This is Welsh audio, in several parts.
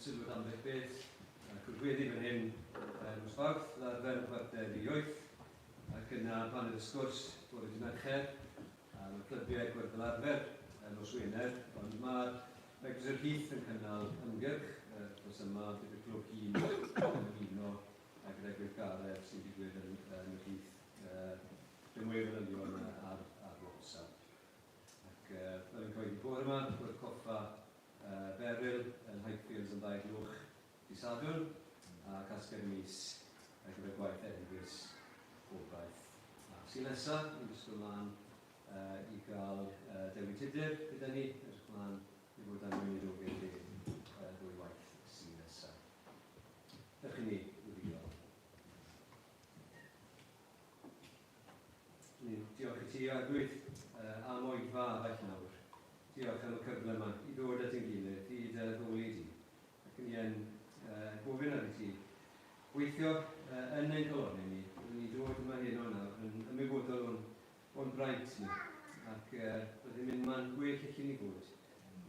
sylwyd ambell beth. Cwrgweddi fan hyn nos Fawrth, arfer chwarter 18, ac yna paned y sgwrs bore dydd Mercher. Mae'r clybiau gwerth fel arfer nos Wener, ond mae'r Megwr Heath yn cynnal ymgyrch dros yma, bydd y clwb hun yn ymuno gyda gweithgaredd sy'n digwydd yn y Heath rhywun fanylion ar WhatsApp. Ac fel yn coeddi bore yma, bwrdd coffa Beryl yn Highfields yn 2 gloch dydd Sadwrn, a casgau'r mis gyda gwaith Edinburgh's gobaith. Sy'n nesaf, ni'n dysgu ymlaen i gael Dewi Tudur gyda ni, edrych ymlaen i fod am wneud o gyda ddwy waith sy'n nesaf. Dych chi ni wedi gael. Diolch i ti Arglwydd am oedfa faich nawr. Diolch am y cyfle yma i ddod at ein gilydd, i dy ddoli di. Ac yn i'n gofyn ar y ti. Gweithio yn ein coloni ni, ni dod yma hyn o nawr yn ymwybodol o'n braint ni. Ac byddai'n mynd ma'n gwell eich ni fod.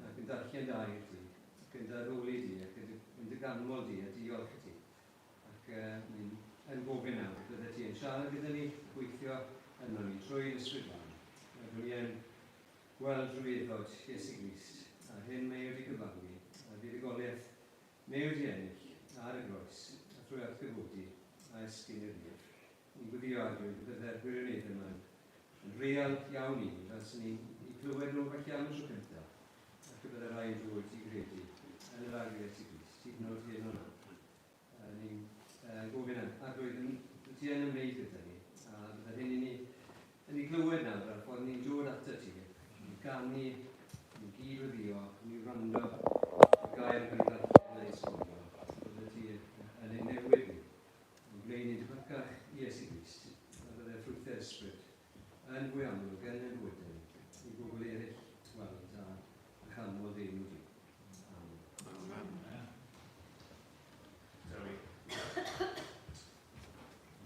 Ac yn darllen da i ti, ac yn ddoli di, ac yn dy ganmol di, a diolch i ti. Ac ni'n gofyn nawr, byddai ti yn siarad gyda ni, gweithio yno ni trwy'r ysbryd lan. Byddwn ni yn gweld rhywbeth Iesu Grist, a hyn mae wedi cyflawni, a fuddugoliaeth mae wedi ennill ar y groes, a trwy atgyfodi a esgyn i'r wir. Ni'n gwyddio Arglwydd bydde'r gwirionedd yma yn real iawn i ni, fel sy'n ni'n clywed nhw falle am y tro cyntaf, ac y bydde'r rhaid dod i gredu yn yr Arglwydd Iesu Grist, hyd yn oed hyn o nawr. Ni'n gofyn Arglwydd, ti yn ymwneud gyda ni, a bydde'r hyn i ni yn ei glywed nawr ar ffordd ni'n dod ato ti, ni'n ganu, ni'n gyd weddio, ni'n rando y gair yn cael ei esbonio. Bydde ti yn ei newid ni, yn gwneud ni dibygach Iesu Grist, a bydde'r ffrwythau ysbryd yn fwy amlwg yn ein bwyd ni, i bobl eraill weld a chanmol ddim wedi. Amen. Dewi.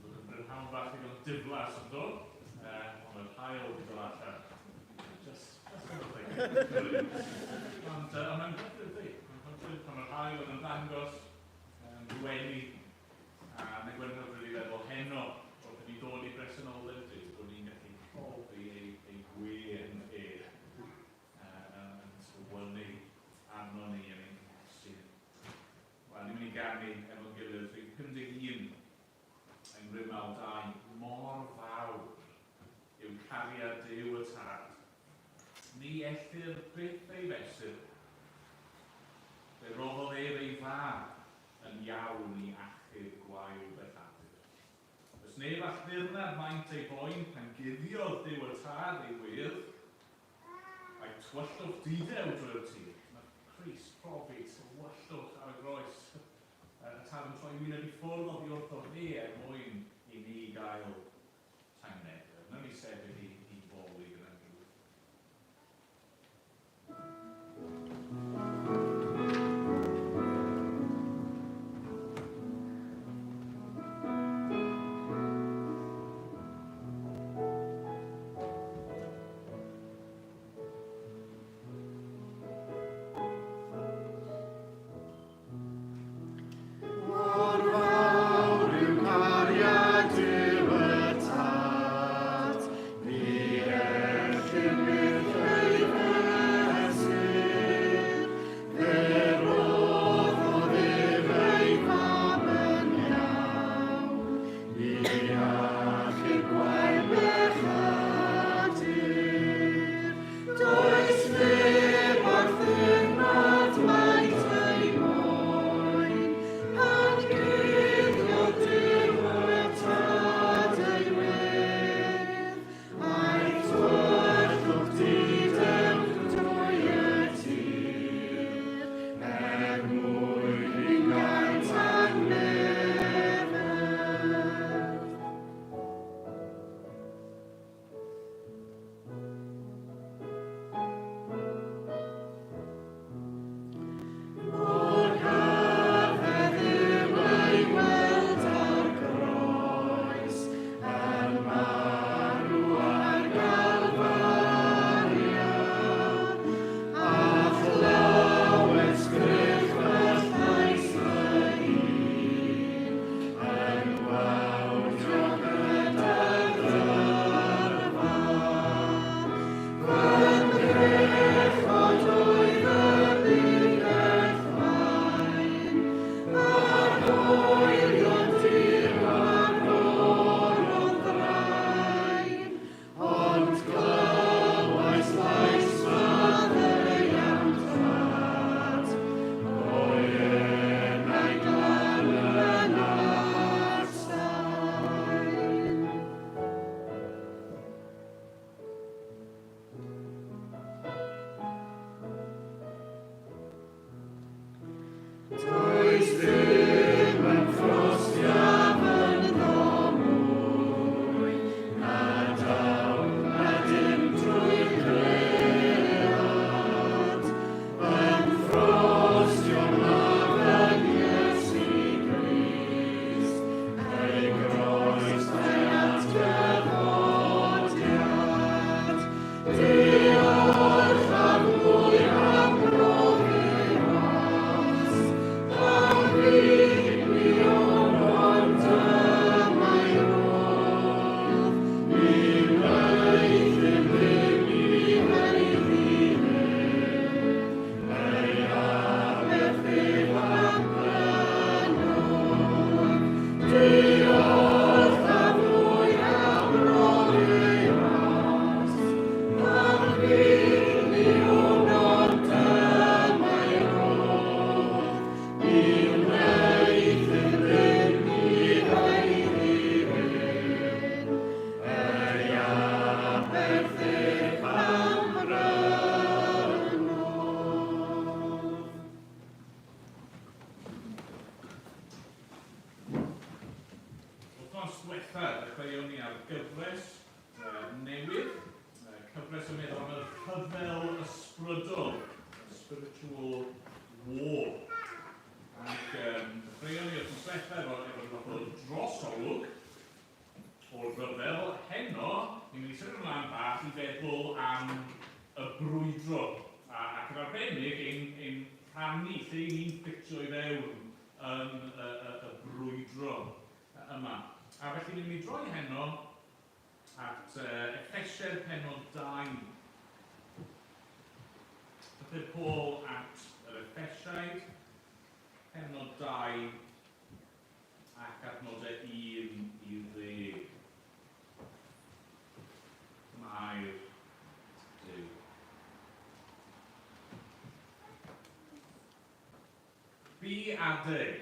Bydd yn brynhawn bach i gael diflas yn dod. Ond yr hael wedi dod allan. Just ond mae'n hyfryd di. Mae'n hyfryd pan mae'r hael yn ymddangos rhywenu a mae'n gwneud hyfryd i feddwl heno wrth i ni dod i bresenoldeb di, bod ni'n gallu profi ei gwyn yn sylwynu arno ni yn ein cwestiwn. Wel, ni'n mynd i ganu efo'n gilydd rhywun 51 yn Rhymal 2 mor fawr yw cariad Duw y tad. Ni ellir byth ei fesur. Fe roddodd ei fab yn iawn i achub gwael bethadur. Os neb alldirna maint ei boen pan guddiodd Duw y tad ei wyr, mae tywyllwch didew drwy'r tîr. Mae Chris profi tywyllwch ar y groes. Y tad yn troi wyneb i ffwrdd oddi wrtho fe mwyn i ni gael tangnefyd. Nawn ni sefyll i boli gyda'n gilydd. Mor fawr yw cariad Duw y Wythnos diwethaf, dechreuwn ni ar gyfres newydd, cyfres yn meddwl am y rhyfel ysbrydol, spiritual war. Ac dechreuwn ni wythnos diwethaf efo fath o drosolwg o'r rhyfel. Heno, ni'n mynd i symud ymlaen bach i feddwl am y brwydro. Ac yn arbennig ein rhannu lle ni'n ffitio i fewn yn y brwydro yma. A felly ni'n mynd i droi heno at Effesiaid pennod 2. Dydy Paul at yr Effesiaid pennod 2 ac adnodau 1 i 10. Mae'r Duw. Bu adeg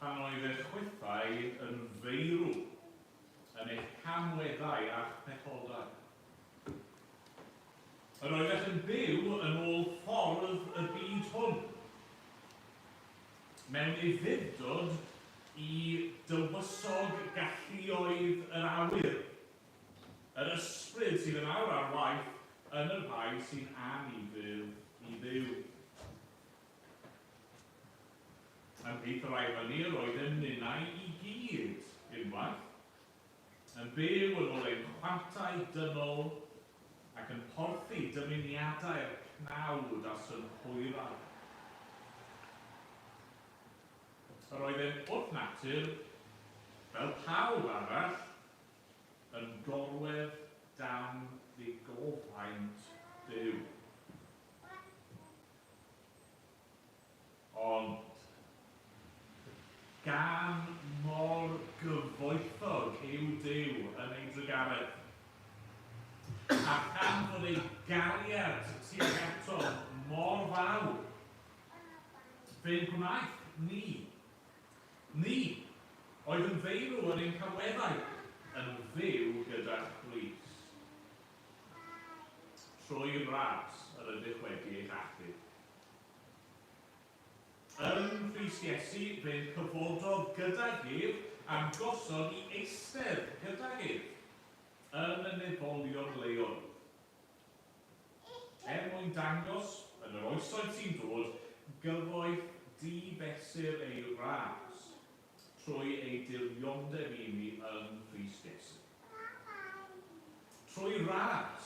pan oedd eich chwythau yn feirw yn eich camweddau a'ch pechodau. Yr oeddech yn byw yn ôl ffordd y byd hwn, mewn aeddfedod i dywysog galluoedd yr awyr, yr ysbryd sydd yn awr ar waith yn y rhai sy'n annifyr i dduw. Yn bydd rai fyny roedd yn ninnau i gyd unwaith, yn byw yn ôl ein chwantau dynol ac yn porthi dymuniadau'r cnawd a synhwyrau. Yr oedd e'n wrth natur, fel pawb arall, yn gorwedd dan ddigofaint Duw. Ond gan mor gyfoethog yw Duw yn ei drygaredd, a gan fod ei gariad tuag ato mor fawr, fe'n gwnaeth ni oedd yn feirw yn ein cawweddau, yn fyw gyda Christ. Trwy ras yr ydych wedi eich achub. Yn Christ Iesu, fe'n cyfodol gyda Gyf am gosod i eistedd gyda Gyf yn y neddolion leol. Mwyn dangos yn yr oesoedd sy'n dod, gyfoeth difesur ei ras trwy ei dirliondeb i ni yn Christ Iesu. Trwy ras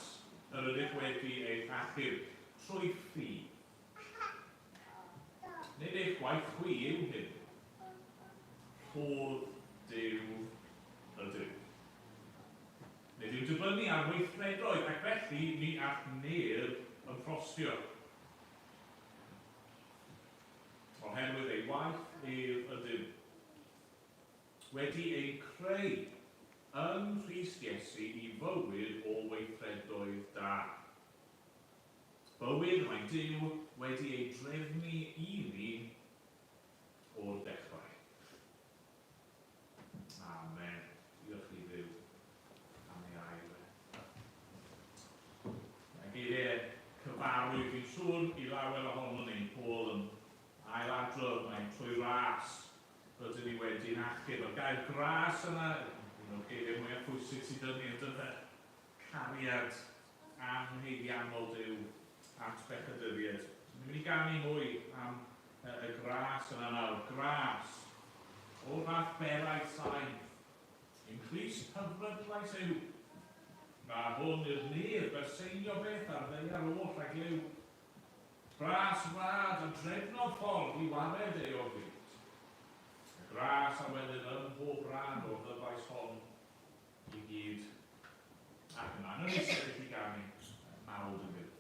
yr ydych wedi eich achub, trwy ffi. Nid eich gwaith chwi yw hyn. Rhodd Duw y Duw. Nid yw'n dibynnu ar weithredoedd, ac felly ni all neb yn ffrostio. Oherwydd ei waith ef y Duw. Wedi ei creu yn Christ Iesu i fywyd o weithredoedd da. Bywyd mae Duw wedi ei drefnu i ni o'r dechrau. Amen. Diolch i Dduw am ei air. Mae geiriau cyfarwydd fi'n siŵr i lawer ohono ni'n Paul yn ailadrodd gras rydyn ni wedi'n achub. Y gair gras yna, un o'r geiriau mwyaf pwysig sydd yn ni, ydy cariad anheiddiannol Duw at bechaduriaid. Ni'n mynd i ganu mwy am y gras yna nawr. Gras, o'r fath berau sain, yn Christ hyfrydlais yw. Mae hwn i'r nid, berseinio beth ar ddeiar oll ag liw. Gras wlad a drefnodd ffordd i wared ei o fyd. Y gras a wedyn ym mhob rhan o'r ddyfais hon i gyd. Ac yma, nhw'n eistedd i ganu mawd yn fydd.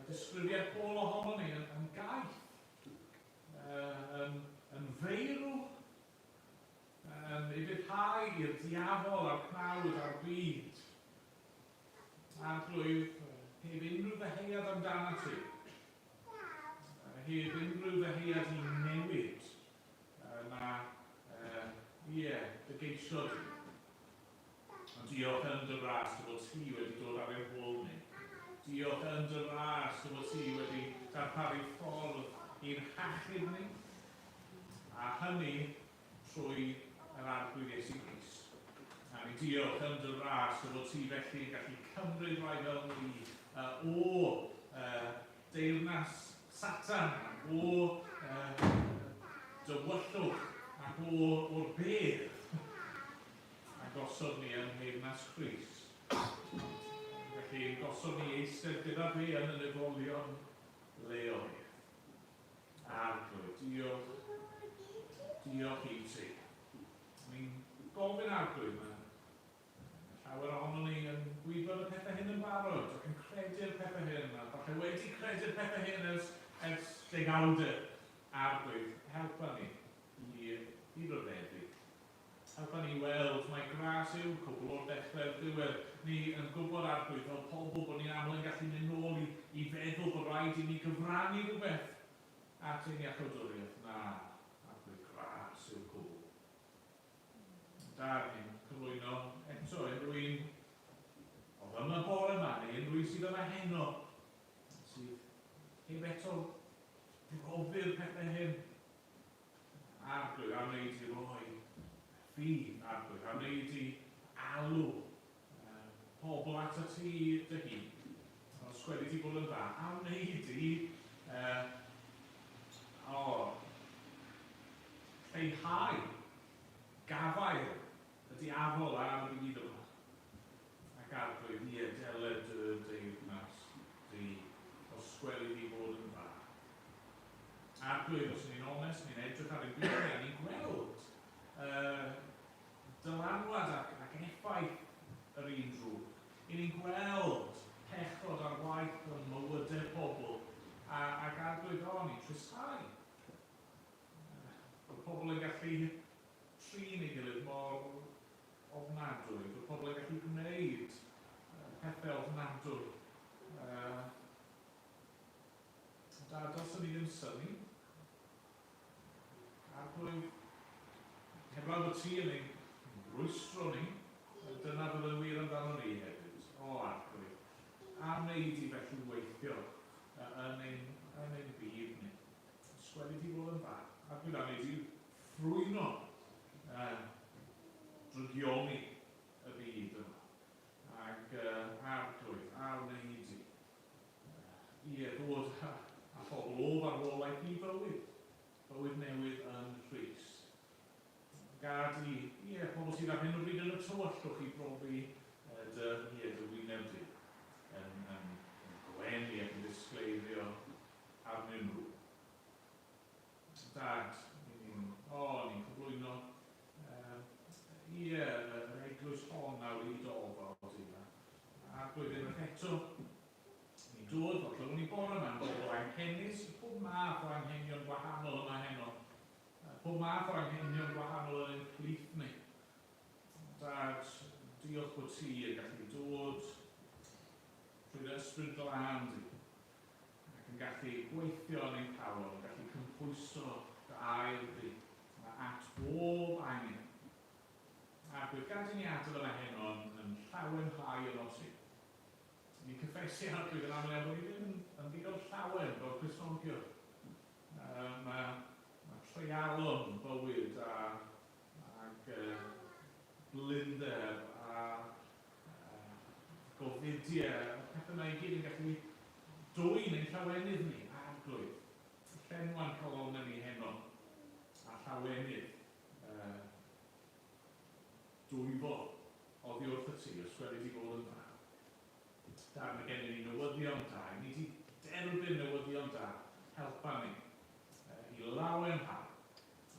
Disgrifiad Paul ohono ni yn gaeth, yn feirw, yn ufuddhau i'r diafol a'r cnawd a'r byd. Arglwydd heb unrhyw ddeheuad amdana ti, heb unrhyw ddeheuad i newid na dy geisio di. Ond diolch yn dy ras dy fod ti wedi dod ar ein hôl ni. Diolch yn dy ras dy fod ti wedi darparu ffordd i'n hachub ni. A hynny trwy yr arglwydd Iesu Grist. A ni diolch yn dy ras dy fod ti felly yn gallu cymryd rai fel ni o deyrnas Satan, o dywyllwch ac o'r bedd. A gosod ni yn heyrnas Christ. Felly gosod ni eistedd gyda fi yn y nifolion leoedd. Arglwydd, diolch i ti. Ni'n gofyn arglwydd yma. Llawer ohono ni yn gwybod y pethau hyn yn barod ac yn credu'r pethau hyn. A falle wedi credu'r pethau hyn ers degawdau. Arglwydd, helpa ni i ryfeddu. Helpa ni weld mae gras yw cwbl o'r dechrau'r diwedd. Ni yn gwybod arglwydd fel pobl bod ni'n aml yn gallu mynd nôl i feddwl bod rhaid i ni gyfrannu rhywbeth at ein iachawdwriaeth. Na, arglwydd gras yw cwbl. Dar ni'n cyflwyno eto unrhyw un oedd yma bore yma neu unrhyw un sydd yma heno sydd heb eto Rhoddi'r pethau hyn. Arglwydd am wneud i roi fi, arglwydd am wneud i alw pobl at y ti dy hun. Os sgwedi ti bod yn dda, am wneud i lleihau gafael y diafol ar y byd yma. Ac arglwydd, ie, deled y deyrnas di os sgwedi ti bod yn dda. Arglwydd, os ni'n onest, ni'n edrych ar ein byd, ni'n gweld dylanwad ac effaith yr un drwg. Ni'n gweld pechod ar waith yn mywydau pobl ac arglwydd ni'n trwsau. Bod pobl yn gallu trin ei gilydd mor ofnadwy, bod pobl yn gallu gwneud pethau ofnadwy. Dos yn ni ddim syni. Arglwydd, heblaw bod ti yn ein rwystro ni, dyna bydd yn wir amdano ni hefyd. Arglwydd, am wneud i felly weithio yn ein byd ni. Sgwedi ti bod yn dda. Arglwydd am wneud i ffrwyno drygioni y byd yma. Ac arglwydd, am wneud i ddod a phobl o farwolaeth i bywyd. Bywyd newydd yn Rhys. Gad i, pobl sydd ar hyn o bryd yn y tywyllwch i brofi dy wyneb di yn gwenu ac yn disgleirio arnyn nhw. Dad, ni'n cyflwyno yr eglwys hon nawr i dofod yma. Arglwydd unwaith eto, ni'n dod, fel llwn ni bore yma'n bobl anghennus, pob math o anghenion gwahanol yma heno. Pob math o anghenion gwahanol yn ein plith ni. Dad, diolch bod ti yn gallu dod trwy'r ysbryd glân di ac yn gallu gweithio yn ein calon, yn gallu cymhwyso dy ail di at bob angen. Ac wyth gad i ni adrodd yma heno yn llawenhau yn osi. Ni'n cyffesu arglwydd yn aml bod ni ddim yn ddigon llawen fel Cristnogio. Mae treialon bywyd ac blinder a gofidiau, pethau yma i gyd yn gallu dwyn ein llawenydd ni, arglwydd. Llenwan calonau ni heno a llawenydd dwyfo oddi wrth y ti, ysgwedi ti bod yn dda. Dad, mae gen i ni newyddion da, ni wedi derbyn newyddion da, helpa ni i lawenhau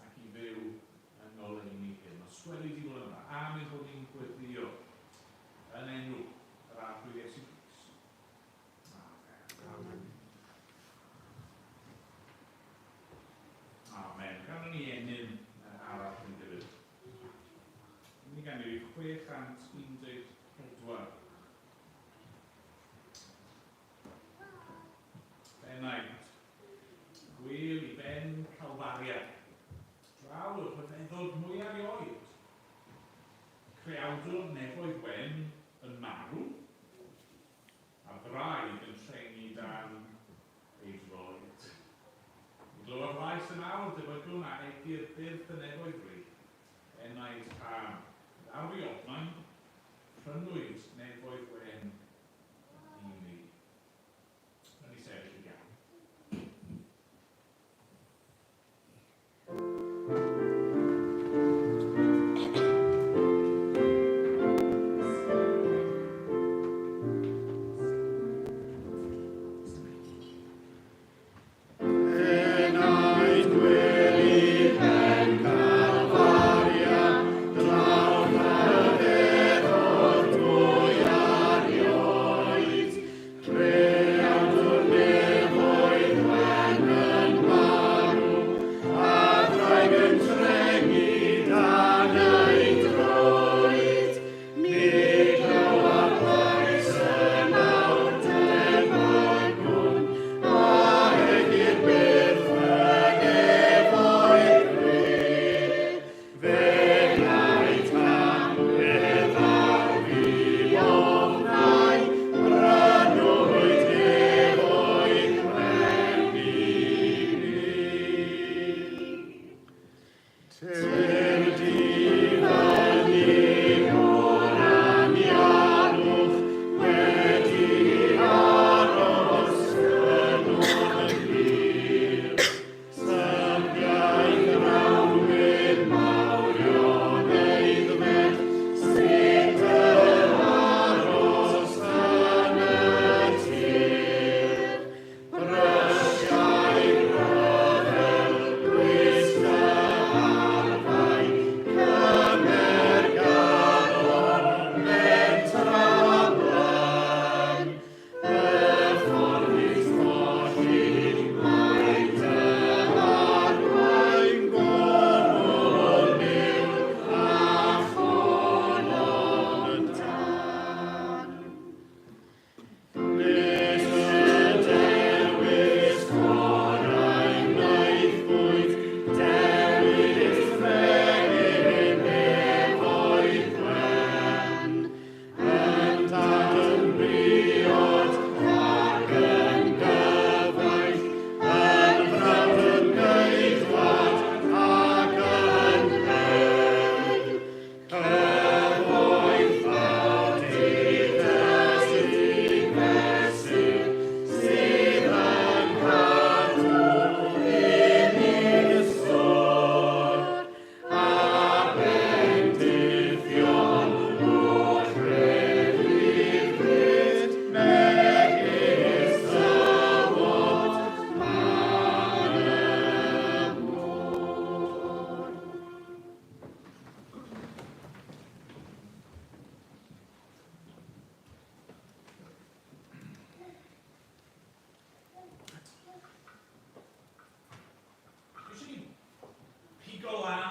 ac i fyw yn ôl ein ni hyn. Ysgwedi ti bod yn dda, am ein bod ni'n gweddio yn enw yr arglwydd Iesu Grist. Amen. Amen. Gan ni enyn arall yn gilydd. Ni gan i 614. Benaid, gwyl i ben Calfariad. Draw y rhyfeddod mwyaf erioed. Creawdwr nefoedd wen yn marw, a braidd yn trengi dan ei droed. I glywed faes yn awr debygwn a edir byrth y nefoedd ri, enaid can. Awr i ofnain, prynwyd nefoedd wen i ni. Yn ei sefyll i gael. Calvaria, draw na ddedd o'r dwy.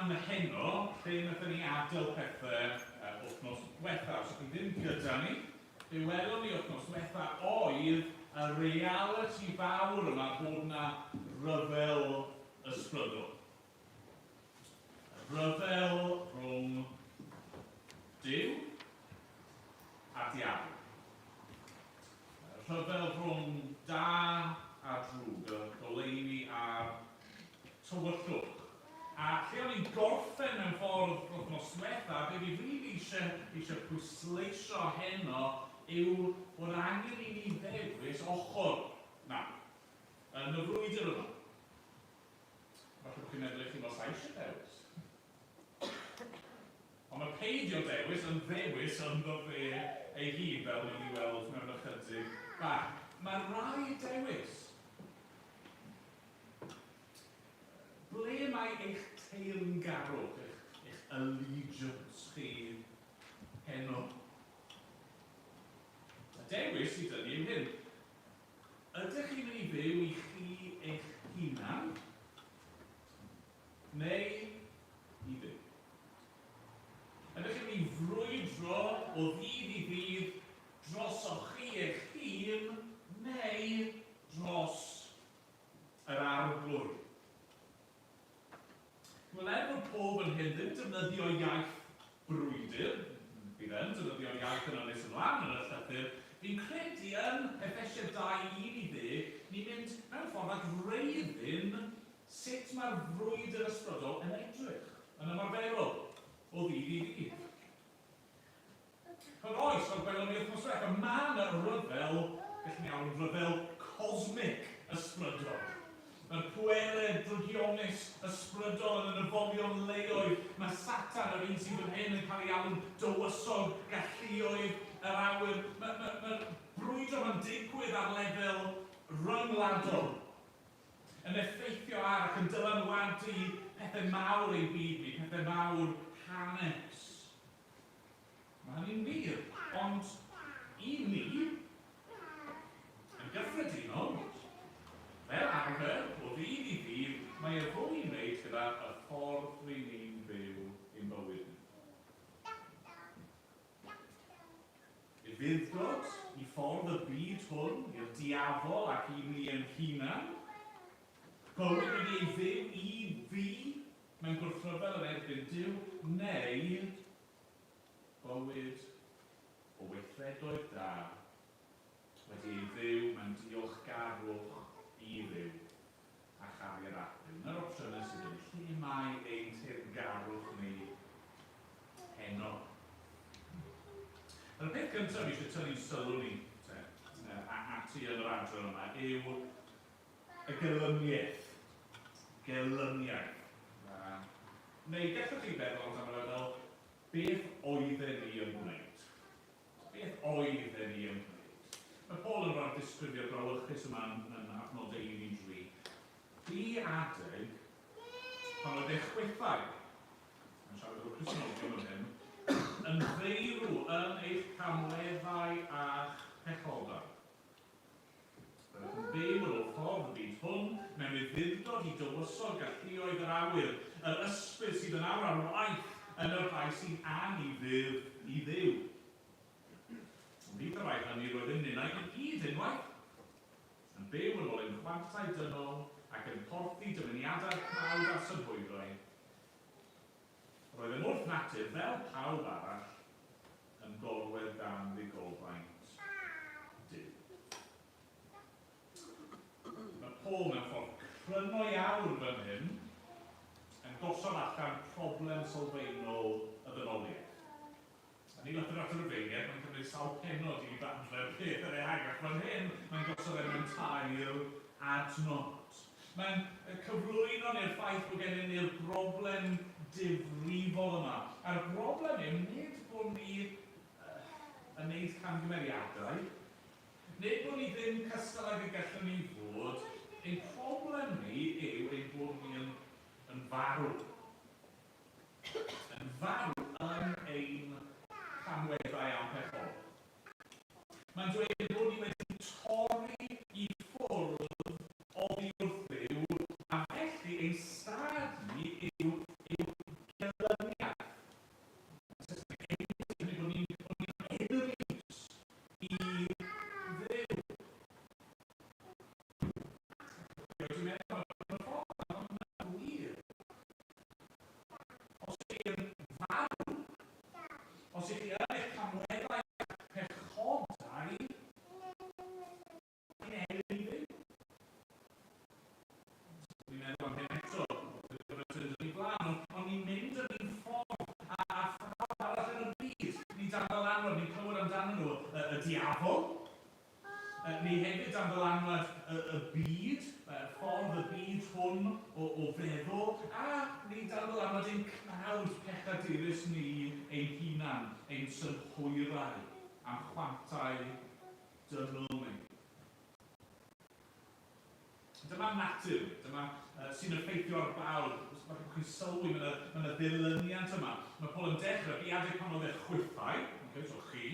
am heno, lle wnaethon ni adael pethau wythnos diwetha. Os ydych chi ddim gyda ni, be welwn ni wythnos diwetha oedd y reality fawr yma bod yna ryfel ysbrydol. Ryfel rhwng Duw a diabl. Rhyfel rhwng da a drwg, y goleuni a'r tywyllwch. A lle o'n i'n gorffen mewn ffordd wythnos diwetha, be fi rili eisiau pwysleisio heno yw bod angen i ni ddewis ochr. Yn y frwydr yma. Falle chi'n meddwl eich chi fel saith eisiau dewis. Ond mae peidio dewis yn ddewis ynddo fe ei hun fel ni'n ei weld mewn ychydig bach. Mae rai dewis. Ble mae eich teyrngarwch, eich allegiance chi heno? Y dewis i dynnu yw hyn. Ydych chi'n mynd i fyw i chi eich hunan, neu i fyw? Ydych chi'n mynd i frwydro o ddydd i ddydd dros o chi eich hun, neu dros yr arglwyr? Wel, bod pob yn hyn ddim defnyddio iaith brwydr, bydd yn defnyddio iaith yn ynys ymlaen yn y llythyr, fi'n credu yn Efesiau 2:1-10, ni'n mynd mewn ffordd ag reiddyn sut mae'r frwydr ysbrydol yn edrych, yn ymarferol, o ddydd i ddydd. Ond oes, fel gwelwn ni wythnos diwetha, mae yna ryfel, gallwn ni alw ryfel cosmic ysbrydol. Yr pwerau drygionus ysbrydol yn y nofolion leoedd. Mae Satan, yr un sydd yn hyn yn cael ei alw'n dywysog galluoedd yr awyr. Mae'r brwydro ma'n digwydd ar lefel ryngwladol. Yn effeithio ar ac yn dylanwadu pethau mawr ei byd ni, pethau mawr hanes. Mae hynny'n wir, ond i ni, yn gyffredinol, fel arfer, o ddydd i ddydd, mae y fwy yn wneud gyda y ffordd rydyn ni'n byw i'n bywyd ni. I fuddgod, i ffordd y byd hwn, i'r diafol ac i ni yn hunan, bywyd wedi ei fyw i fi mewn gwrthryfel yn erbyn Duw, neu bywyd o weithredoedd da wedi ei fyw mewn diolchgarwch i Dduw a chariad at Dduw. Yna'r opsiynau sydd yn lle mae ein teyrngarwch ni heno. Yr peth gyntaf mi eisiau tynnu sylw ni ati yn yr adran yma yw y gelyniaeth. Gelyniaeth. Neu gallwch chi feddwl amdano fel beth oedden ni yn gwneud? Beth oedden ni yn gwneud? Mae Paul yn rhaid disgrifio brawychus yma yn adnodau 1-3. Di adeg pan oedd eich chwithau, yn siarad o'r Cristnogion yn hyn, yn feirw yn eich camleddau a'ch pechodau. Byddwch yn byw yn o'r ffordd y byd hwn, mewn i ddirdod i dywysog galluoedd yr awyr, yr ysbryd sydd yn awr ar waith yn yr rhai sy'n anifydd i Dduw. Bydd y rai hynny roedd yn unau yn gyd unwaith, yn byw yn ôl ein chwantau dynol ac yn porthi dymuniadau cnawd a synhwyrau. Roedd yn wrth natur fel pawb arall yn gorwedd dan ddigolfaint Duw. Mae Paul mewn ffordd cryno iawn fan hyn yn gosod allan problem sylfaenol y ddynoliaeth. Ni lythyr at yr Rufeiniaid, mae'n cymryd sawl pennod i ddadlau'r peth yr eang, ac fan hyn mae'n gosod mewn tair adnod. Mae'n cyflwyno ni'r ffaith bod gennym ni'r broblem difrifol yma. A'r broblem yw nid bod ni yn neud camgymeriadau, nid bod ni ddim cystadlau'r gallwn ni fod, ein problem ni yw ein bod ni yn farw. Yn farw yn ein camweddau am pethol. Mae'n dweud bod ni wedi torri i ffwrdd oddi wrth Dduw, a felly ein stad ni yw diafol. Ni hefyd am ddylanwad y byd, ffordd y byd hwn o feddwl, a ni dan ddylanwad ein cnawd pechadurus ni ein hunan, ein synhwyrau am chwantau dynol ni. Dyma natur, dyma sy'n effeithio ar bawb. Mae chi'n sylwi, mae yna ddilyniant yma. Mae Paul yn dechrau, biadau pan oedd e chwythau, so chi.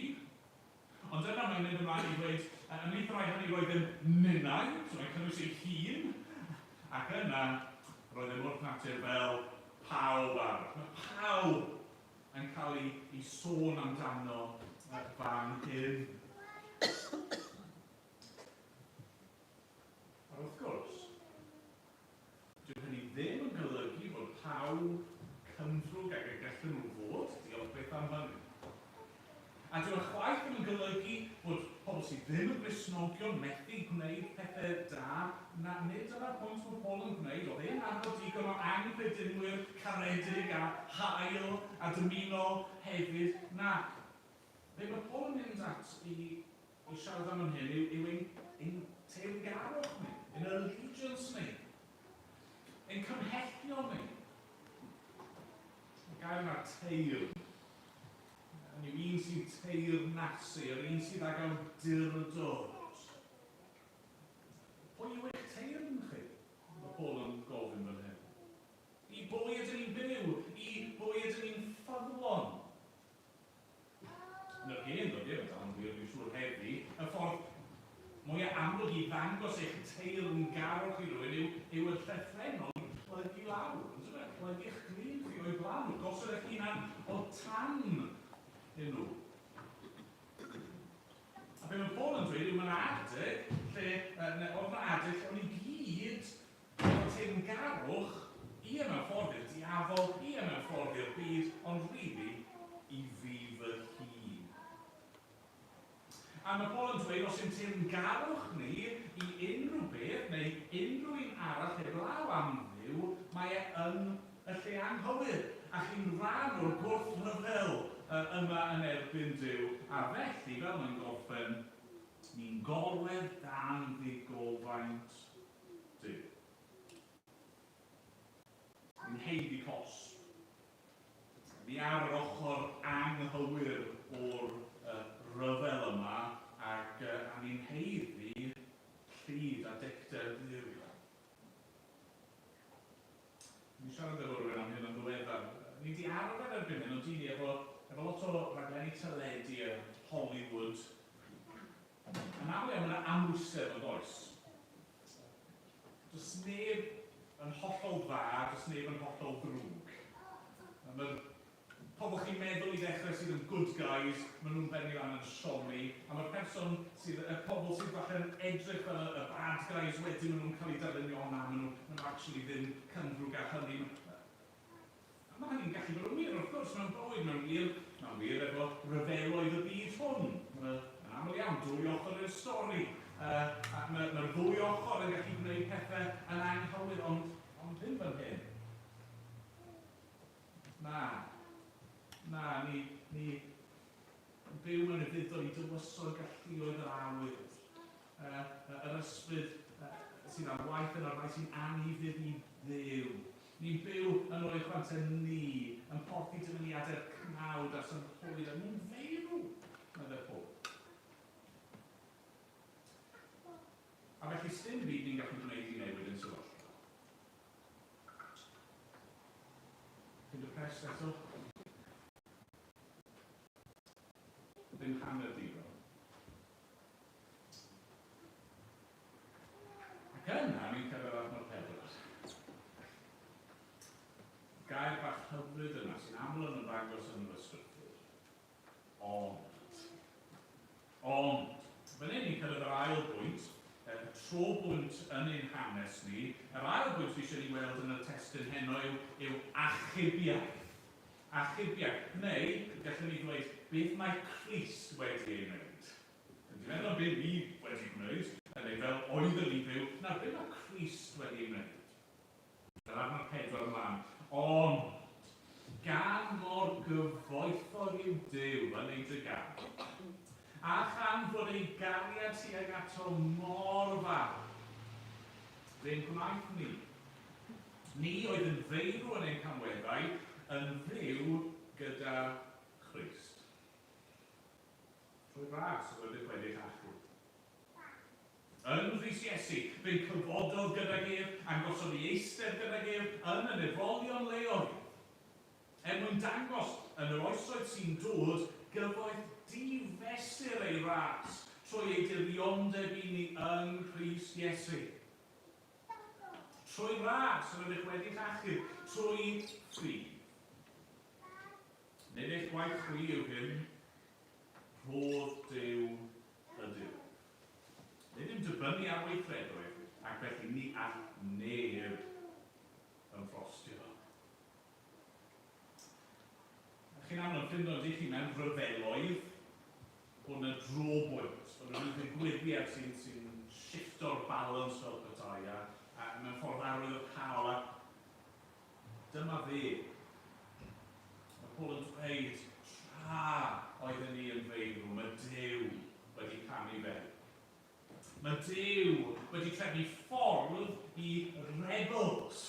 Ond dyna mae'n mynd ymlaen i dweud, ymlaeth rai hynny roedd yn ninnau, so mae'n cynnwys ei hun, ac yna roedd e'n wrth natur fel pawb ar. Mae pawb yn cael ei sôn amdano fan hyn. A wrth gwrs, dyw hynny ddim yn golygu bod pawb cymddrwg ac y gallen nhw fod, diolch beth am hynny. A dyw y chwaith ddim yn golygu bod pobl sydd ddim yn Gristnogion methu gwneud pethau da, na nid yna'r pwynt mae Paul yn gwneud, oedd e'n nabod digon o anghredinwyr caredig a hael a dymuno hefyd. Na, be mae Paul yn mynd at i siarad am hyn yw ein teyrngarwch ni, ein allegiance ni, ein cymhellion ni. Y gair yna teyrn. Yw un sy'n teyrnasu, yr un sydd ag awdurdod. Pwy yw eich teyrn chi? Mae Paul yn gofyn fan hyn. I bwy ydyn ni'n byw? I bwy ydyn ni'n ffyddlon? Yn yr hen ddod, dan wir, dwi'n siŵr heddi, y ffordd mwyaf amlwg i ddangos eich teyrngarwch i rywun yw y llythrenol plygu lawr. Plygu eich glin chi o'i blan, gosod eich hunan o tan nhw. A be mae Paul yn dweud yw mae'n adeg lle, oedd yna adeg lle o'n i gyd o'r teyrngarwch i mewn ffordd i'r diafol, i mewn ffordd i'r byd, ond rili i fi fy hun. A mae Paul yn dweud os yw'n teyrngarwch ni i unrhyw beth neu unrhyw un arall heblaw am Dduw, mae e yn y lle anghywir a chi'n rhan o'r gwrthryfel yma yn erbyn Duw, a felly, fel mae'n gorffen, ni'n gorwedd dan ddigofaint Duw. Ni'n heiddi cosb. Ni ar yr ochr anghywir o'r ryfel yma, ac ni'n heiddi llyd a dicter Duw. Ni'n siarad efo rhywun am hyn yn ddiweddar. Ni di arfer erbyn hyn, ond di ni efo lot o raglenni teledu Hollywood. Yn aml iawn yna amwysedd o does. Does neb yn hollol dda, does neb yn hollol ddrwg. Mae'r pobl chi'n meddwl i ddechrau sydd yn good guys, maen nhw'n benni lan yn siomi, a mae'r person sydd, y pobl sydd bach yn edrych fel y bad guys wedyn maen nhw'n cael ei darlunio na, maen nhw'n actually ddim cyndrwg a hynny. Mae hynny'n gallu bod yn wir, wrth gwrs, mewn bywyd, mewn wir efo ryfeloedd y byd hwn. Yn aml iawn, dwy ochr i'r stori. Mae'r ddwy ochr yn gallu gwneud pethau yn anghywir, ond ddim fan hyn. Na, ni byw mewn y fuddol i dywysog galluoedd yr awydd. Yr ysbryd sydd ar waith yn o'r rai sy'n anifydd i Dduw. Ni'n byw yn o'i chwantau ni, yn porthi dymuniadau'r cnawd a synhwyd, a ni'n feirw, medde Paul. A felly sdim byd ni'n gallu gwneud i newid yn sefyllfa. Dwi'n depressed eto. Ddim hanner digon. Ac yna ni'n cyrraedd at mor pedwar. Gair bach hyfryd yna sy'n aml yn ymddangos yn yr ysgrythur. Ond, fan hyn ni'n cyrraedd yr ail bwynt, y tro bwynt yn ein hanes ni. Yr ail bwynt fi eisiau ni weld yn y testyn heno yw achubiaeth. Achubiaeth, neu, gallwn ni ddweud, beth mae Crist wedi ei wneud. Dwi'n meddwl beth ni wedi gwneud, neu fel oedd yn ei fyw, na, beth mae Crist wedi ei wneud. Dyna'r mae'r pedwar ymlaen. Ond, gan mor gyfoethog yw Duw yn ei drigad, A chan fod ei gariad tuag ato mor fawr, fe'n gwnaeth ni. Ni oedd yn feirw yn ein camweddau, yn fyw gyda Christ. Trwy ras o ydych wedi'ch achub. Yn Rhys Iesu, fe'n cyfodol gyda ef, a'n gosod ei eistedd gyda ef yn y nefolion leoedd. Mwyn dangos yn yr oesoedd sy'n dod, gyfoeth difesur ei ras trwy ei dirioneb i ni yn Rhys Iesu. Trwy ras yn ydych wedi'ch achub, trwy ffydd. Nid eich gwaith chwi yw hyn, roedd Duw y Duw. Nid yw'n dibynnu ar weithredoedd, ac felly ni at neb yn ffrostio. Chi'n amlwg ffrind oedd i chi mewn rhyfeloedd bod yna drobwynt, bod yna ddigwyddiad sy'n shifto'r balans fel petai, a mewn ffordd arwyddocaol, a dyma fe. Mae Paul yn dweud, tra oedden ni yn feirw, mae Duw wedi canu fel. Mae Duw wedi trefnu ffordd i rebels,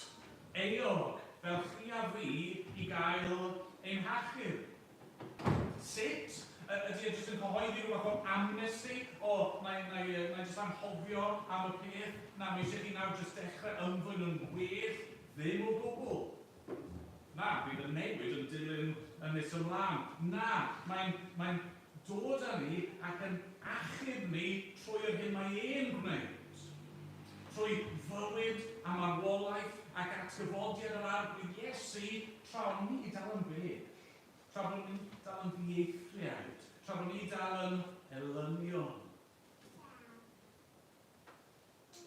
eog, fel chi a fi, i gael ein hachub. Sut? Ydy e jyst yn cyhoeddi rhywbeth o amnesty? O, na jyst anghofio am y peth? Na, mi eisiau chi nawr jyst dechrau ymddwyn yn well? Ddim o gwbl. Na, bydd y newid yn dilyn yn nes ymlaen. Na, mae'n dod â ni ac yn achub ni trwy'r hyn mae e'n gwneud. Trwy fywyd a marwolaeth ac atgyfodiad yr arglwydd Iesu tra o'n ni dal yn byr. Tra bod ni dal yn ddieithriad. Tra bod ni dal yn elynion.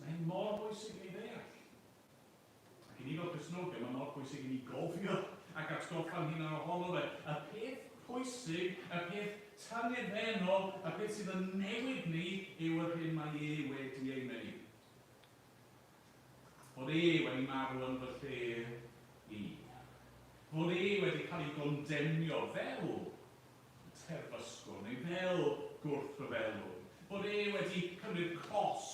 Mae'n mor bwysig ei ddeall. Ac i ni fel Cristnogion, mae'n mor bwysig i ni gofio ac atgoffa'n hunan ohono fe. Y peth pwysig, y peth tanefennol, y peth sydd yn newid ni yw yr hyn mae wedi ei wneud. Bod wedi marw yn fy lle i. Bod wedi cael ei gondemnio fel terfysgwr neu fel gwrthryfelwr. Bod wedi cymryd cos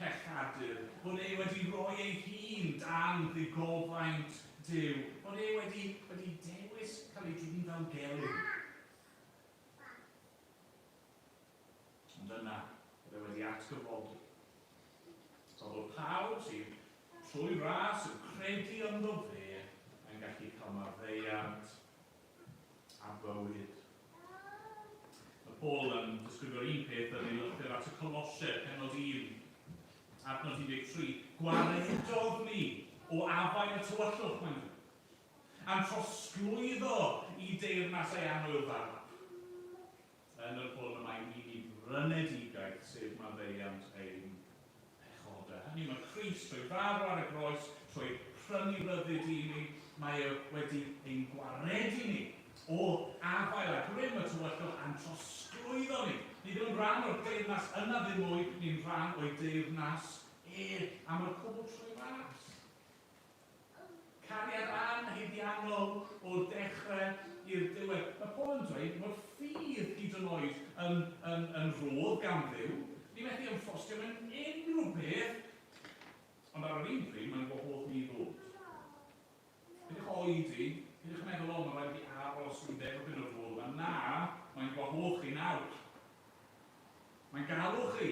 pechadur. Bod wedi rhoi ei hun dan ddigofaint Duw. Bod wedi dewis cael ei drin fel gelyn. Ond yna, bod wedi atgyfodi. So bod pawb sy'n trwy ras yn credu ynddo fe yn gallu cael maddeuant a bywyd. Mae Paul yn disgrifio'r un peth yn ei lythyr at y Colosiaid, pennod 1, adnod 13. Gwaredodd ni o afael y tywyllwch, mae'n dweud, a'n trosglwyddo i deyrnasau anwylddarf. Yn yr Paul yma i ni frynedigaeth sef maddeuant ein pechodau. Hynny mae Christ trwy farw ar y groes, trwy prynu ryddid i ni, mae wedi ein gwaredu ni o afael a grym y tywyllwch a'n trosglwyddo ni. Ni ddim yn rhan o'r deyrnas yna ddim mwy, ni'n rhan o'i deyrnas am y cwbl trwy ras. Cariad anheddiannol o'r dechrau i'r diwedd. Mae Paul yn dweud mae'r ffydd hyd yn oed yn rodd gan Dduw. Ni methu ymffostio mewn unrhyw beth, ond ar yr un pryd mae'n gwahodd ni ddod. Ydych oedi, ydych meddwl o, mae rhaid i aros yn derbyn y rodd. Na, mae'n gwahodd chi nawr. Mae'n galw chi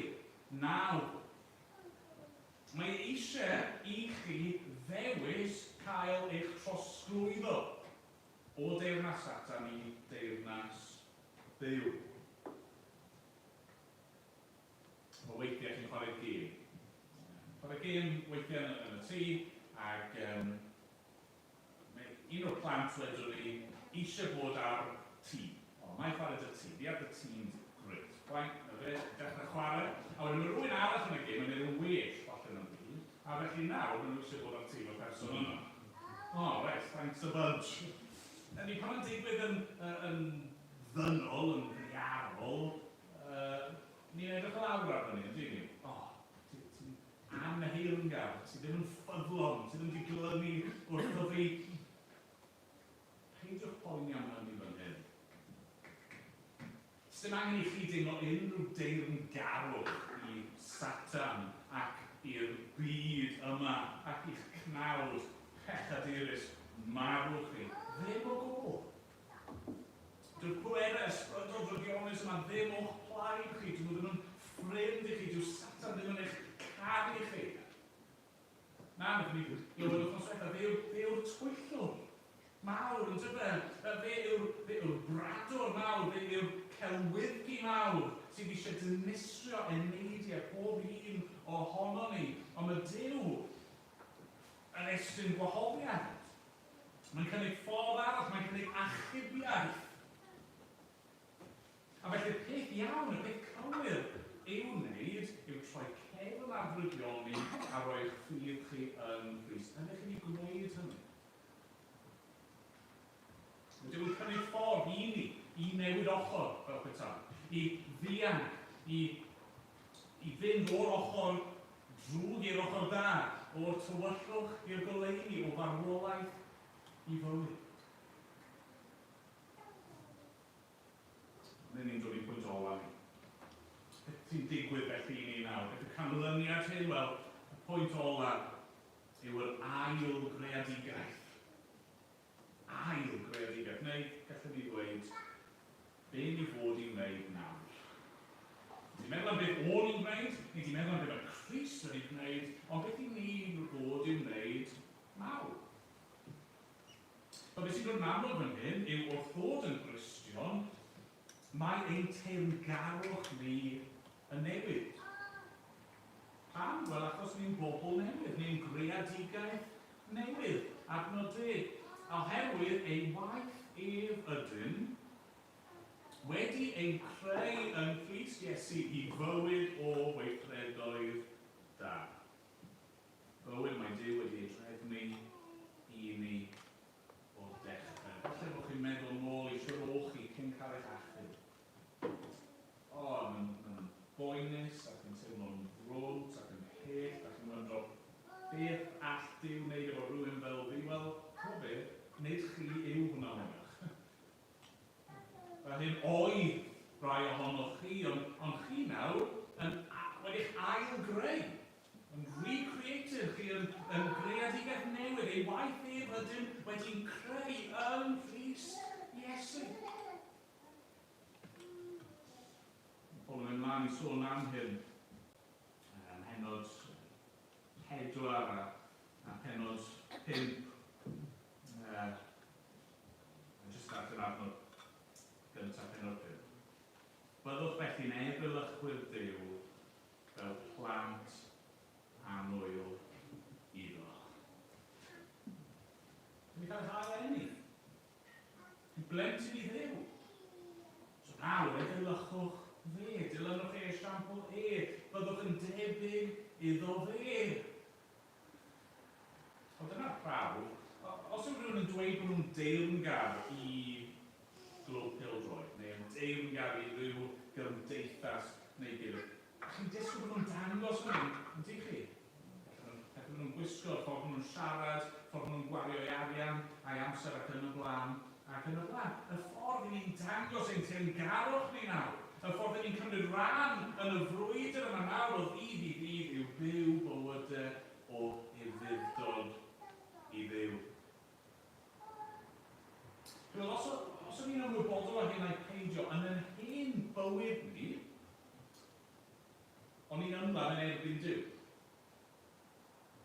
nawr. Mae eisiau i chi ddewis cael eich trosglwyddo o deyrnas atan i deyrnas Dduw. Mae weithiau chi'n chwarae gêm. Chwarae gêm weithiau yn y tŷ, ac un o'r plant wedyn ni eisiau bod ar tîm. Mae'n chwarae dy tîm, di ar dy tîm grid. Gwain, y fe, dechrau chwarae, a wedyn mae rhywun arall yn y gêm yn ei yn well fallen yn byd, a felly nawr yn eisiau bod ar tîm y person yna. Right, thanks a bunch. Ni pan yn digwydd yn ddynol, yn ddiarol, ni'n edrych o lawr ar hynny, ydy ni? Ti'n anheilgar, ti ddim yn ffyddlon, ti ddim wedi glynu wrtho fi. Peidiwch poeni am hynny fan hyn. Sdim angen I chi deimlo unrhyw deyrn garwch I Satan ac i'r byd yma ac i'ch cnawd pechadurus marw chi. Ddim o gwbl. Dyw'r pwerau ysbrydol drygionus yma ddim o'ch plaid chi. Dyn nhw ddim yn ffrind I chi. Dyw Satan ddim yn eich caru chi. Na, nid ni glywed wythnos diwethaf, fe yw'r twyllwr mawr, yn dyfe? Fe yw'r bradwr mawr, fe yw'r celwyddgi mawr sydd eisiau dynistrio eneidiau pob un ohono ni. Ond mae Duw yn estyn gwahoddiad. Mae'n cynnig ffordd arall, mae'n cynnig achubiaeth. A felly peth iawn, y peth cywir i'w wneud yw troi cefn ar ddrygion ni a roi'ch ffydd chi yn Grist. Ydych chi'n gwneud hynny? Dyw yn cynnig ffordd I ni, I newid ochr, fel petai, I ddianc, I fynd o'r ochr drwg i'r ochr da, o'r tywyllwch i'r goleuni, o farwolaeth I fywyd. Dyna ni'n dod i'r pwynt ola ni. Beth sy'n digwydd felly I ni nawr? Beth y canlyniad hyn? Wel, y pwynt ola yw yr ail-greadigaeth. Ail-greadigaeth. Neu, gallwn ni ddweud, be ni fod I wneud nawr? Ni'n meddwl am beth o'n i'n gwneud, neu ni'n meddwl am beth mae Christ wedi gwneud, ond beth I ni'n fod I wneud nawr? Beth sy'n dod yn amlwg fan hyn yw wrth ddod yn Gristion, mae ein teyrngarwch ni yn newid. Pam? Wel, achos ni'n bobl newydd, ni'n greadigaeth newydd. Adnod 10. Oherwydd ei waith ef ydyn, wedi ein creu yn Crist Iesu I fywyd o weithredoedd da. Fywyd mae Duw wedi ei drefnu I ni o'r dechrau. Falle bod chi'n meddwl nôl I siwr o'ch chi cyn cael eich achub. O, mae'n boenus ac yn teimlo'n frwnt ac yn peth ac yn wyndro beth all Duw wneud efo rhywun fel fi. Wel, o beth, nid chi yw hwnna hwnna. Fel hyn oedd rai ohonoch chi, ond chi nawr wedi'ch ail-greu, yn recreated chi yn greadigaeth newydd, ei waith ef ydyn wedi'n creu yn Crist Iesu. Paul yn ymlaen I sôn am hyn, penod 4 a penod 5. Jyst darllen adnod gyntaf penod 5. Byddwch felly'n efelychwyr Duw fel plant annwyl iddo. Dwi'n cael rhai enni. Dwi'n blentyn I Dduw. So nawr, efelychwch fe, dilynwch esiampl byddwch yn debyg iddo fe. Ond dyna'r prawf, os yw rhywun yn dweud bod nhw'n deyrngar I glwb pêl-droed, neu yn deyrngar I ryw gymdeithas neu gilydd, chi'n disgwyl bod nhw'n dangos hynny, yn di chi? Felly nhw'n gwisgo, ffordd nhw'n siarad, ffordd nhw'n gwario'u arian, a'i amser ac yn y blaen, ac yn y blaen. Y ffordd I ni'n dangos ein teyrngarwch ni nawr, y ffordd I ni'n cymryd rhan yn y frwydr yma nawr o ddydd I ddydd yw byw bywydau o ufudd-dod I Dduw. Wel, os o'n i'n ymwybodol o hyn a'i peidio, yn yn hen bywyd ni, o'n i'n ymlaen yn erbyn Duw.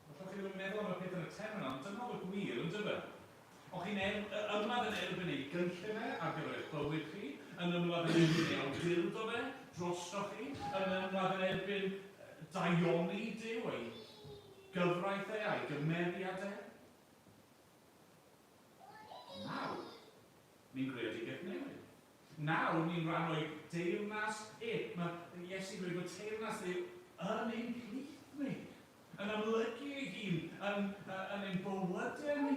Allwch chi ddim yn meddwl am y peth yn y term yna, ond dyna oedd y gwir, yn dyfa. O'ch chi'n ymlaen yn erbyn ei gynllunau ar gyfer eich bywyd chi, yn ymlaen yn erbyn ei awdurdo fe drostoch chi, yn ymlaen yn erbyn daioni Duw, ei gyfraithau a'i gymeriadau. Nawr, ni'n greadigaeth newydd. Nawr, ni'n rhan o'i deyrnas Mae Iesu dweud bod teyrnas Duw yn ein plith ni, yn amlygu ei hun, yn ein bywydau ni.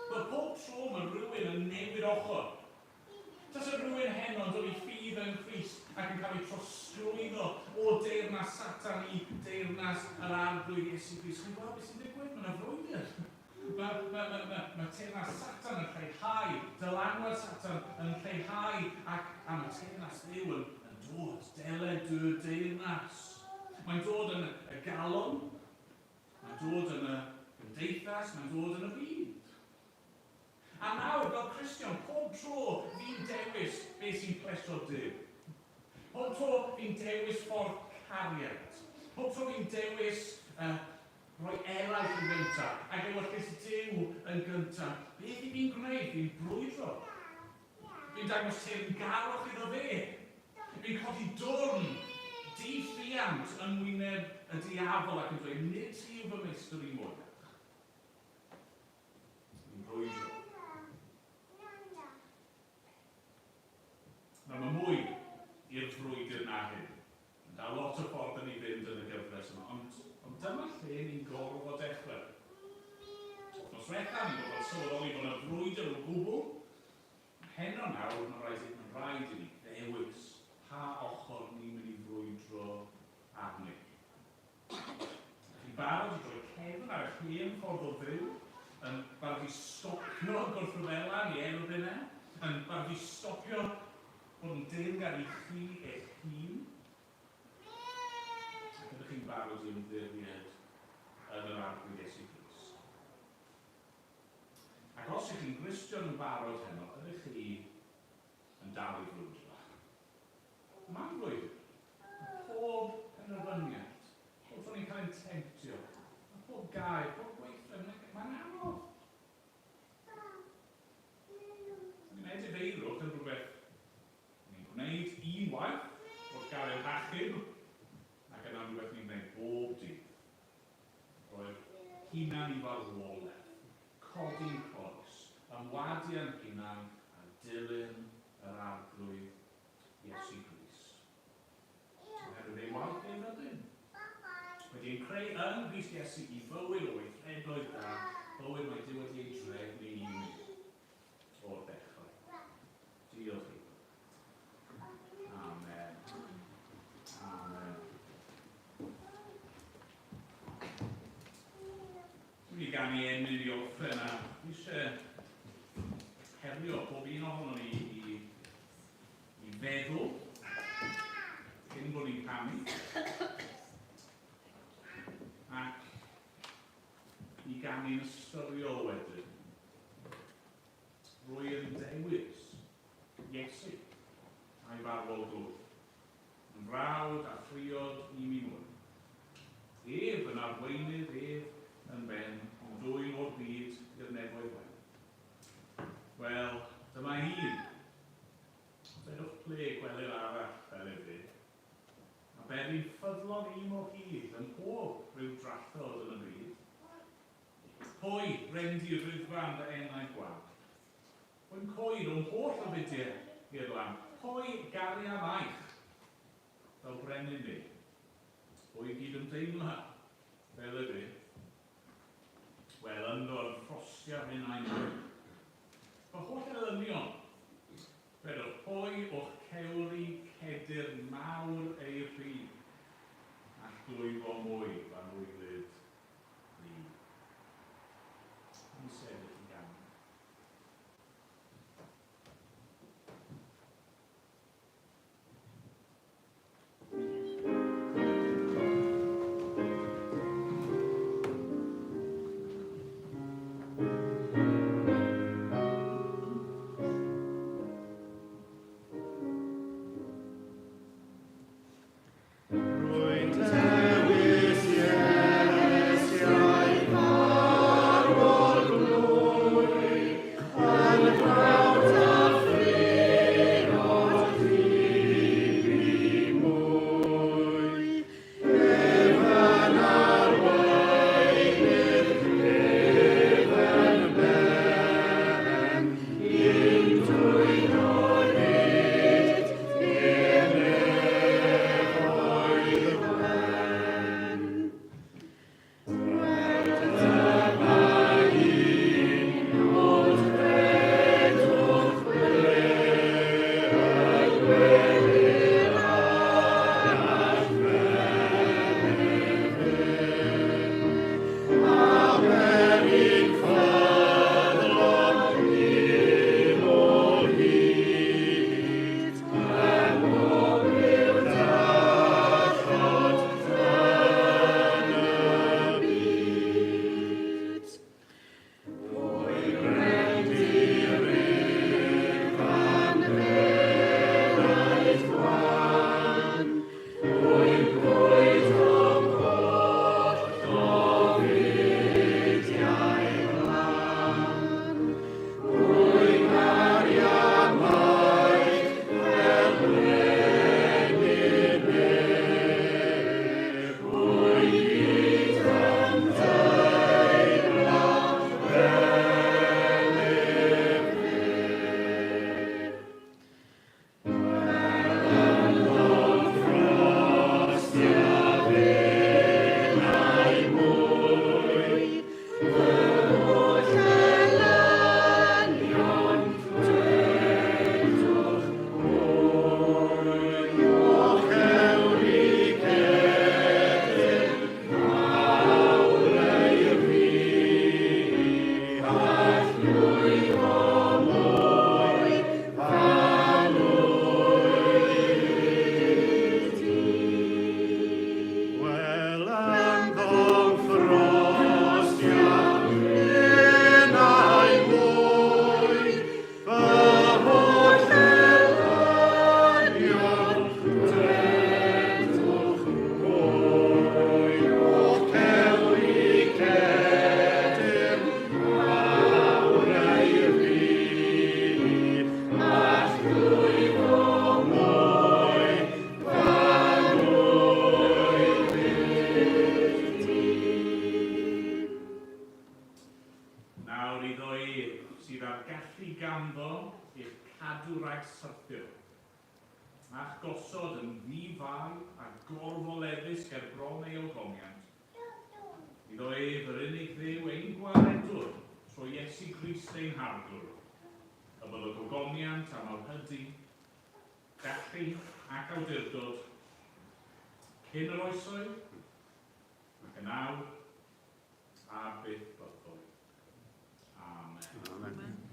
Mae pob tro mae rhywun yn newid ochr. Tas y rhywun heno yn dod I ffydd yn Crist ac yn cael ei trosglwyddo o deyrnas Satan I deyrnas yr arglwydd Iesu Grist. Chi'n gweld beth sy'n digwydd? Mae'n frwydr. teyrnas Satan yn lleihau, dylanwad Satan yn lleihau, ac mae teyrnas Dduw yn dod, deled y deyrnas. Mae'n dod yn y galon, mae'n dod yn y gymdeithas, mae'n dod yn y byd. A nawr, fel Cristion, pob tro fi'n dewis beth sy'n plesio Duw. Pob tro fi'n dewis ffordd cariad. Pob tro fi'n dewis rhoi eraill yn gyntaf, ac ewyllus Duw yn gyntaf. Beth i fi'n gwneud? Fi'n brwydro. Fi'n dangos teyrngarwch iddo fe. Fi'n codi dwrn di-ffiant yn wyneb y diafol ac yn dweud, nid ti yw fy meistr i mwy. Fi'n brwydro. Mae mwy i'r frwydr na hyn. Mae lot o ffordd yn ei fynd yn y gyfres yma, ond dyma lle ni'n gorfod dechrau. Os diwethaf, ni'n gorfod sylweddoli bod yna frwydr o gwbl. Heno nawr, mae'n rhaid i ni ddewis pa ochr ni'n mynd i frwydro arni. Chi'n barod i droi cefn ar eich hen ffordd o fyw, yn barod i stopio gwrthryfela ni elfennau, yn barod i stopio bod yn deyrngar i chi eich hun. Ac ydych chi'n barod i ymddiried yn yr arglwydd Iesu Grist. Ac os ydych chi'n Gristion yn barod heno, ydych chi yn dal i frwydro. Mae'n flwyddyn. Pob penderfyniad, pob tro ni'n cael ein temptio, pob gair, pob gweithred, mae'n anodd. Ni'n edifeirwch yn rhywbeth gwneud un waith wrth gael ein hachub, ac yna rhywbeth ni'n gwneud bob dydd. Roedd hunan i farwolaeth, codi'n croes, ymwadu yn hunan a dilyn yr arglwydd Iesu Grist. Oherwydd ei waith ein ydyn. Wedi'n creu yn Grist Iesu i fywyd o weithredoedd da, bywyd mae Duw wedi ei drefnu i ni o'r dechrau. Diolch i. Amen. Amen. Dwi'n ganu enw i orffen a dwi eisiau herio pob un ohono ni i feddwl cyn bod ni'n canu ac i ganu'n ystyriol wedyn rwy yn dewis Iesu a'i farwolwr, yn frawd a phriod i mi mwy. Ef yn arweinydd, ef yn ben, yn dwy'n o'r byd i'r nefoedd wen. Wel, dyma hi. Dewch ple gwely'r arall fel efe. A beddyn ffyddlon un o hyd yn pob rhyw drathod yn y byd. Pwy rendi'r ryddfan dy enau gwan? Pwy'n coed o'n holl o fudiau i'r lan? Pwy gari am aich fel brenin ni? Pwy gyd yn deimlo fel y fi? Wel, ynddo'n ffrosio hyn a'n hyn. Fy holl elynion, feddwl pwy o'ch cewri cedur mawr ei rhydd ac glwyfo mwy fan wylydd ni. Yn sefyll i gael. iddo sydd ar gallu ganddo i'r cadw rhag syrthio. A'ch gosod yn ddifau a gorfoleddus ger bron ei ogoniant. Iddo yr unig ddew ein gwaredwr trwy Iesu Grist ein harddwr. Y bydd y gogoniant am awhydu, gallu ac awdurdod cyn yr oesoedd, ac yn awr, a byth byddai. Amen. Amen.